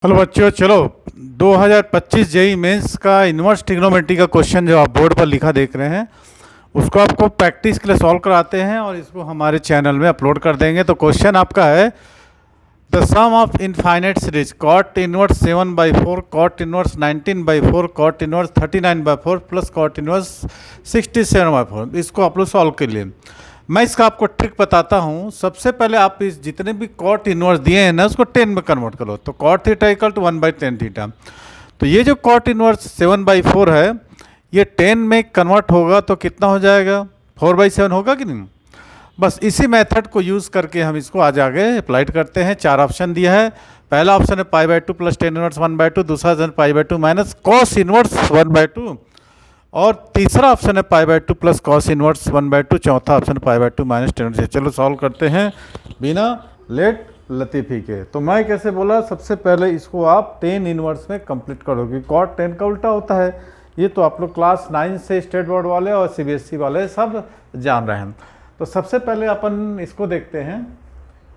Hello बच्चों, चलो 2025 JEE mains का इन्वर्स ट्रिग्नोमेट्री का क्वेश्चन जो आप बोर्ड पर लिखा देख रहे हैं उसको आपको प्रैक्टिस के लिए सॉल्व कराते हैं और इसको हमारे चैनल में अपलोड कर देंगे। तो क्वेश्चन आपका है the sum of infinite series cot inverse 7/4 cot inverse 19/4 cot inverse 39/4 plus cot inverse 67/4। इसको आप लोग सॉल्व कर लिए। मैं इसका आपको ट्रिक बताता हूँ। सबसे पहले आप इस जितने भी कॉट इनवर्स दिए हैं ना उसको 10 में कन्वर्ट करो। तो cot theta equal to 1/10 theta. तो ये जो कॉट इनवर्स 7/4 है ये 10 में कन्वर्ट होगा तो कितना हो जाएगा? 4/7 होगा कि नहीं? बस इसी मेथड को यूज़ करके हम इसको आज आगे अप्लाइड करते हैं। 4 ऑप्शन दिया है। पहला ऑप्शन है π/2 प्लस टेन इनवर्स 1/2, दूसरा ऑप्शन π/2 माइनस कॉस इनवर्स 1/2 और तीसरा ऑप्शन है π/2 प्लस कॉस इनवर्स 1/2, चौथा ऑप्शन π/2 माइनस टेन इनवर्स। चलो सॉल्व करते हैं बिना लेट लतीफ़ी के। तो मैं कैसे बोला, सबसे पहले इसको आप 10 इनवर्स में कंप्लीट करोगे। कॉट 10 का उल्टा होता है। ये तो आप लोग क्लास 9 से स्टेट बोर्ड वाले और CBSE वाले सब जान रहे हैं। तो सबसे पहले अपन इसको देखते हैं।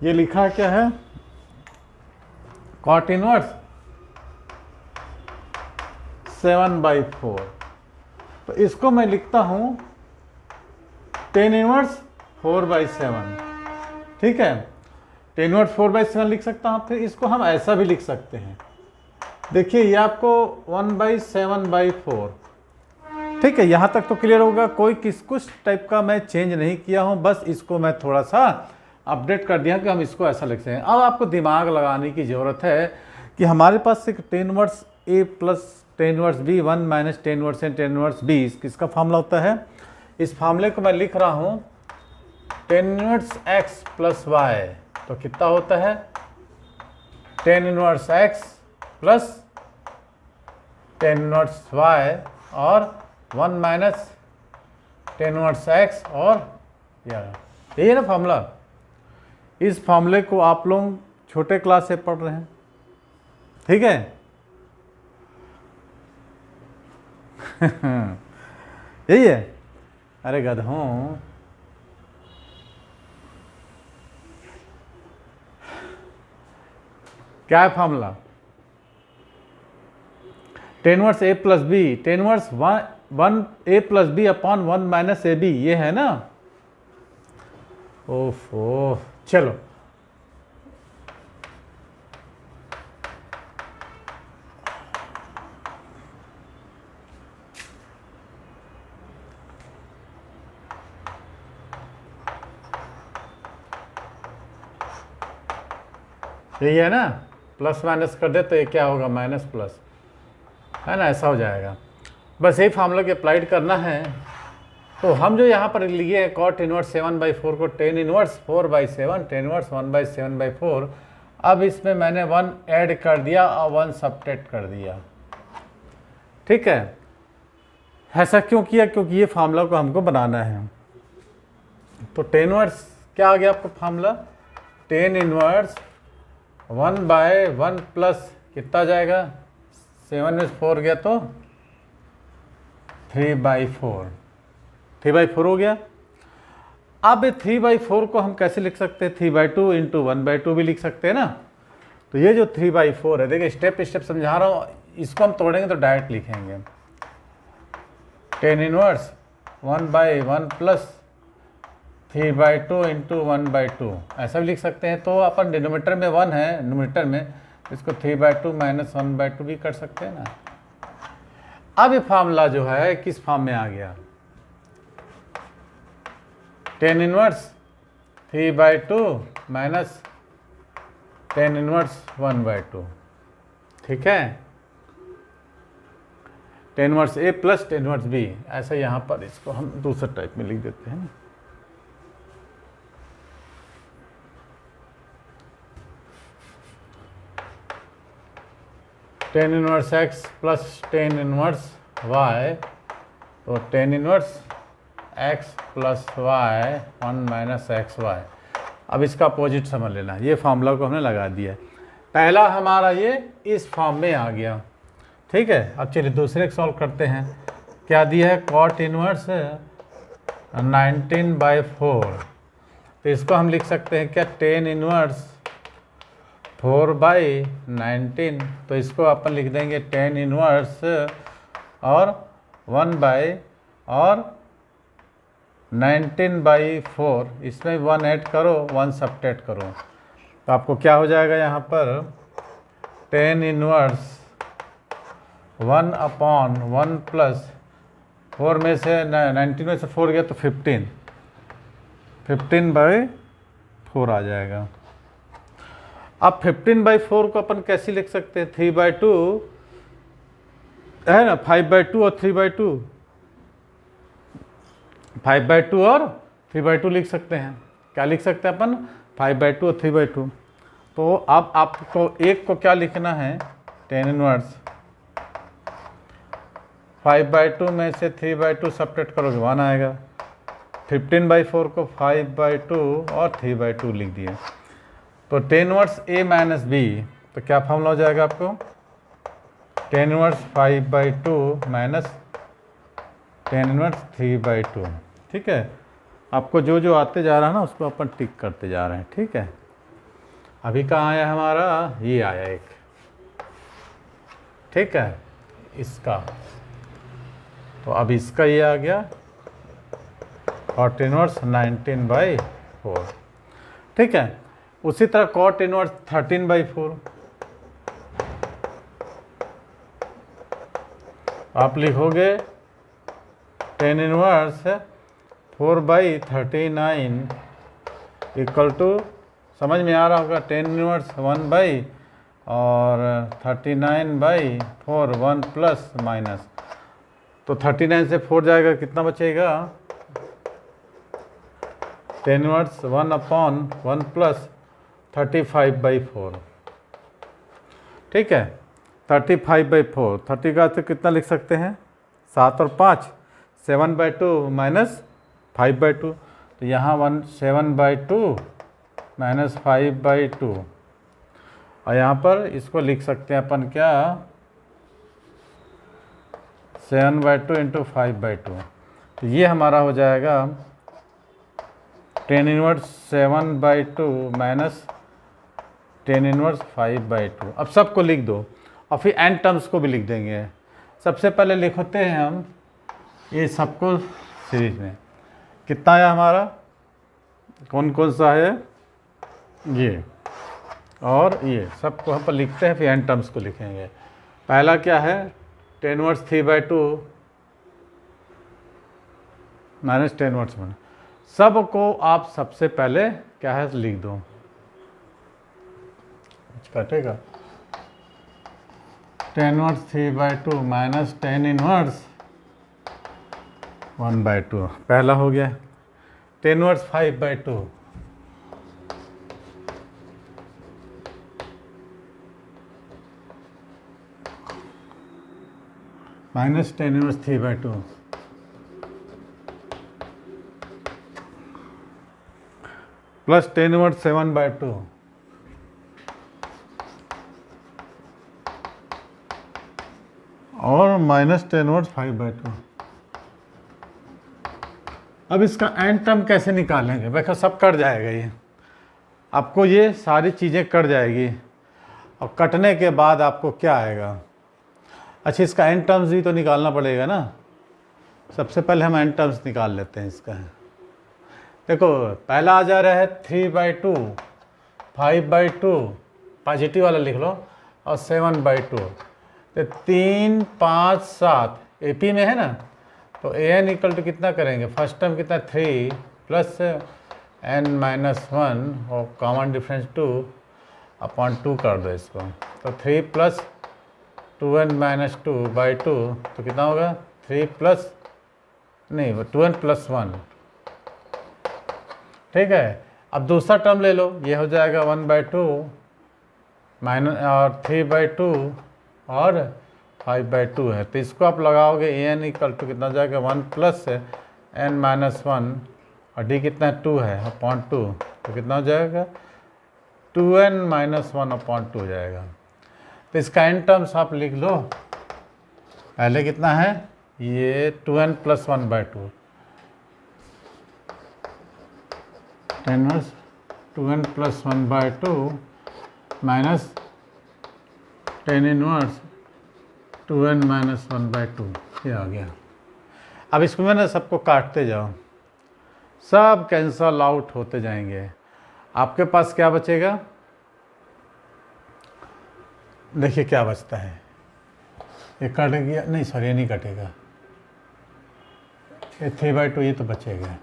ये लिखा क्या है? Cot inverse 7/4। तो इसको मैं लिखता हूं 10 इनवर्स 4/7। ठीक है, 10 इनवर्स 4/7 लिख सकता हूं। फिर इसको हम ऐसा भी लिख सकते हैं। देखिए ये आपको 1/7/4। ठीक है, यहां तक तो क्लियर होगा। कोई कुछ टाइप का मैं चेंज नहीं किया हूं, बस इसको मैं थोड़ा सा अपडेट कर दिया कि हम इसको ऐसा लिख सकते हैं। अब आपको दिमाग लगाने की ज़रूरत है कि हमारे पास एक 10 inverse A plus 10 inverse B 1 minus 10 inverse N 10 inverse B किसका फार्मूला होता है? इस फार्मूले को मैं लिख रहा हूँ 10 इनवर्स X प्लस Y। तो कितना होता है? 10 inverse X plus 10 inverse Y और 1 माइनस 10 इनवर्स X और यही है ना फार्मूला। इस फार्मूले को आप लोग छोटे क्लास से पढ़ रहे हैं, ठीक है? यही है। अरे गधों, क्या है formula? 10 inverse A plus B, 10 inverse 1 A plus B upon 1 minus AB, ये है ना? ओफो, चलो यही है ना। प्लस माइनस कर दे तो ये क्या होगा? माइनस प्लस, है ना? ऐसा हो जाएगा। बस यही फार्मूला के अप्लाइड करना है। तो हम जो यहाँ पर लिए हैं कॉट इनवर्स 7/4 को 10 इनवर्स 4/7, 10 इनवर्स 1/7/4। अब इसमें मैंने 1 ऐड कर दिया और 1 सब्ट्रैक्ट कर दिया। ठीक है, ऐसा क्यों किया? क्योंकि ये फार्मूला को हमको बनाना है। तो 10 इनवर्स क्या आ गया आपको फार्मूला? 10 इनवर्स 1/1 प्लस कितना जाएगा? 7 में 4 गया तो 3/4। 3/4 हो गया। अब 3/4 को हम कैसे लिख सकते हैं? 3/2 इंटू 1/2 भी लिख सकते हैं ना। तो ये जो 3/4 है, देखिए स्टेप स्टेप समझा रहा हूँ। इसको हम तोड़ेंगे तो डायरेक्ट लिखेंगे 10 इनवर्स 1/1 प्लस 3/2 इंटू 1/2, ऐसा भी लिख सकते हैं। तो अपन डिनोमिनेटर में 1 है, न्यूमरेटर में इसको 3/2 माइनस 1/2 भी कर सकते हैं ना। अब ये फार्मूला जो है किस फॉर्म में आ गया? 10 इनवर्स 3/2 माइनस 10 इनवर्स 1/2। ठीक है, 10 inverse A plus 10 inverse B, ऐसा यहाँ पर इसको हम दूसरे टाइप में लिख देते हैं। 10 inverse X plus 10 inverse Y, तो 10 inverse X plus Y 1 minus XY। अब इसका अपोजिट समझ लेना। ये फार्मूला को हमने लगा दिया है। पहला हमारा ये इस फॉर्म में आ गया। ठीक है, अब चलिए दूसरे को सॉल्व करते हैं। क्या दिया है? Cot inverse 19/4। तो इसको हम लिख सकते हैं क्या? 10 इनवर्स 4/19, तो इसको अपन लिख देंगे 10 इनवर्स और 1 और 19/4, इसमें 1 ऐड करो 1 सब्ट्रैक्ट करो, तो आपको क्या हो जाएगा यहाँ पर 10 इनवर्स 1/1 प्लस 4 में से 19 में से 4 गया तो 15/4 आ जाएगा। अब 15/4 को अपन कैसे लिख सकते हैं, 3/2 है ना, 5/2 और 3/2, 5/2 और 3/2 लिख सकते हैं। क्या लिख सकते हैं अपन, 5/2 और 3/2। तो अब आपको एक को क्या लिखना है, 10 इनवर्स 5/2 में से 3/2 सब्ट्रैक्ट करोगे 1 आएगा। 15/4 को 5/2 और 3/2 लिख दिए, तो 10 इनवर्स A माइनस B, तो क्या फॉर्मूला हो जाएगा आपको, 10 इनवर्स 5/2 माइनस 10 इनवर्स 3/2। ठीक है, आपको जो जो आते जा रहा है ना उसको अपन टिक करते जा रहे हैं। ठीक है, अभी कहाँ आया हमारा, ये आया एक, ठीक है, इसका, तो अब इसका ये आ गया cot इनवर्स 19/4। ठीक है, उसी तरह cot इनवर्स 13/4, आप लिखोगे 10 इनवर्स 4/39 इक्वल टू, समझ में आ रहा होगा, 10 इनवर्स 1 और 39/4 1 प्लस माइनस, तो 39 से 4 जाएगा, कितना बचेगा, 10 इनवर्स 1/1 प्लस 35/4। ठीक है, 35/4, 30 का तो कितना लिख सकते हैं, 7 और 5, 7/2 माइनस 5/2, तो यहाँ 7/2 माइनस 5/2, और यहाँ पर इसको लिख सकते हैं अपन क्या, 7/2 इंटू 5/2, तो ये हमारा हो जाएगा 10 इनवर्स 7/2 माइनस 10 इनवर्स 5/2। अब सबको लिख दो और फिर एन टर्म्स को भी लिख देंगे। सबसे पहले लिखते हैं हम ये सबको सीरीज में, कितना आया हमारा, कौन कौन सा है, ये और ये सबको हम पर लिखते हैं, फिर एन टर्म्स को लिखेंगे। पहला क्या है, 10 इनवर्स 3/2 माइनस 10 इनवर्स 1, सबको आप सबसे पहले क्या है लिख दो, कटेगा 10 इनवर्स 3/2 माइनस 10 इनवर्स 1/2, पहला हो गया। 10 inverse 5/2 minus 10 inverse 3/2 plus 10 inverse 7/2 और माइनस 10 इनवर्स 5/2। अब इसका एंड टर्म कैसे निकालेंगे, देखो सब कट जाएगा, ये आपको ये सारी चीज़ें कट जाएगी, और कटने के बाद आपको क्या आएगा, अच्छा इसका एंड टर्म्स भी तो निकालना पड़ेगा ना। सबसे पहले हम एंड टर्म्स निकाल लेते हैं इसका। देखो पहला आ जा रहा है 3/2, 5/2 पॉजिटिव वाला लिख लो, और 7/2, तो 3 5 7 AP में है ना, तो an इक्वल टू कितना करेंगे, फर्स्ट टर्म कितना 3 प्लस n-1 और कॉमन डिफरेंस 2/2 कर दो इसको, तो 3 प्लस 2n-2/2, तो कितना होगा 3 प्लस नहीं 2n प्लस 1। ठीक है, अब दूसरा टर्म ले लो, ये हो जाएगा 1/2 माइनस और 3/2 और 5/2 है, तो इसको आप लगाओगे an इक्वल टू कितना हो जाएगा 1 प्लस n-1 और d कितना 2 है 2, तो कितना हो जाएगा 2n-1/2 हो जाएगा। तो इसका एन टर्म्स आप लिख लो, पहले कितना है ये 2n plus 1/2, 10 inverse 2n plus 1/2 minus tan inverse 2n minus 1/2, ये आ गया। अब इसमें ना सबको काटते जाओ, सब कैंसल आउट होते जाएंगे। आपके पास क्या बचेगा, देखिए क्या बचता है, ये कट गया, नहीं सॉरी ये नहीं कटेगा, ये 3/2 ये तो बचेगा,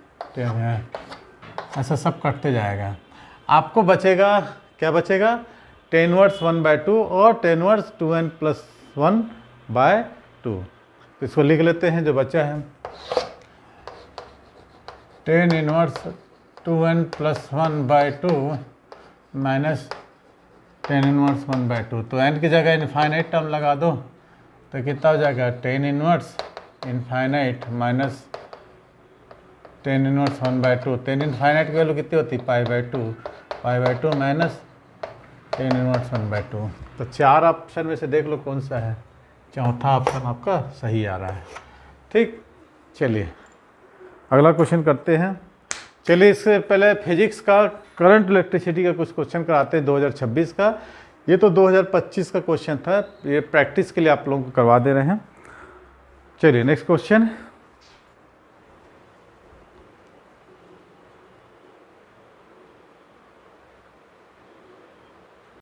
ऐसा सब कटते जाएगा। आपको बचेगा, क्या बचेगा, टेन इनवर्स 1/2 और टेन इनवर्स 2n प्लस 1/2। तो इसको लिख लेते हैं जो बचा है, tan inverse 2n plus 1/2 minus tan inverse 1/2। तो n की जगह इनफाइनाइट टर्म लगा दो तो कितना हो जाएगा, tan inverse infinite minus tan inverse 1/2। Ten infinite की वैल्यू कितनी होती है, पाई/2 माइनस टेन इनवर्स 1/2। तो चार ऑप्शन में से देख लो कौन सा है, चौथा ऑप्शन आपका सही आ रहा है। ठीक, चलिए अगला क्वेश्चन करते हैं। चलिए इससे पहले फिजिक्स का करंट इलेक्ट्रिसिटी का कुछ क्वेश्चन कराते हैं 2026 का। ये तो 2025 का क्वेश्चन था, ये प्रैक्टिस के लिए आप लोगों को करवा दे रहे हैं। चलिए नेक्स्ट क्वेश्चन।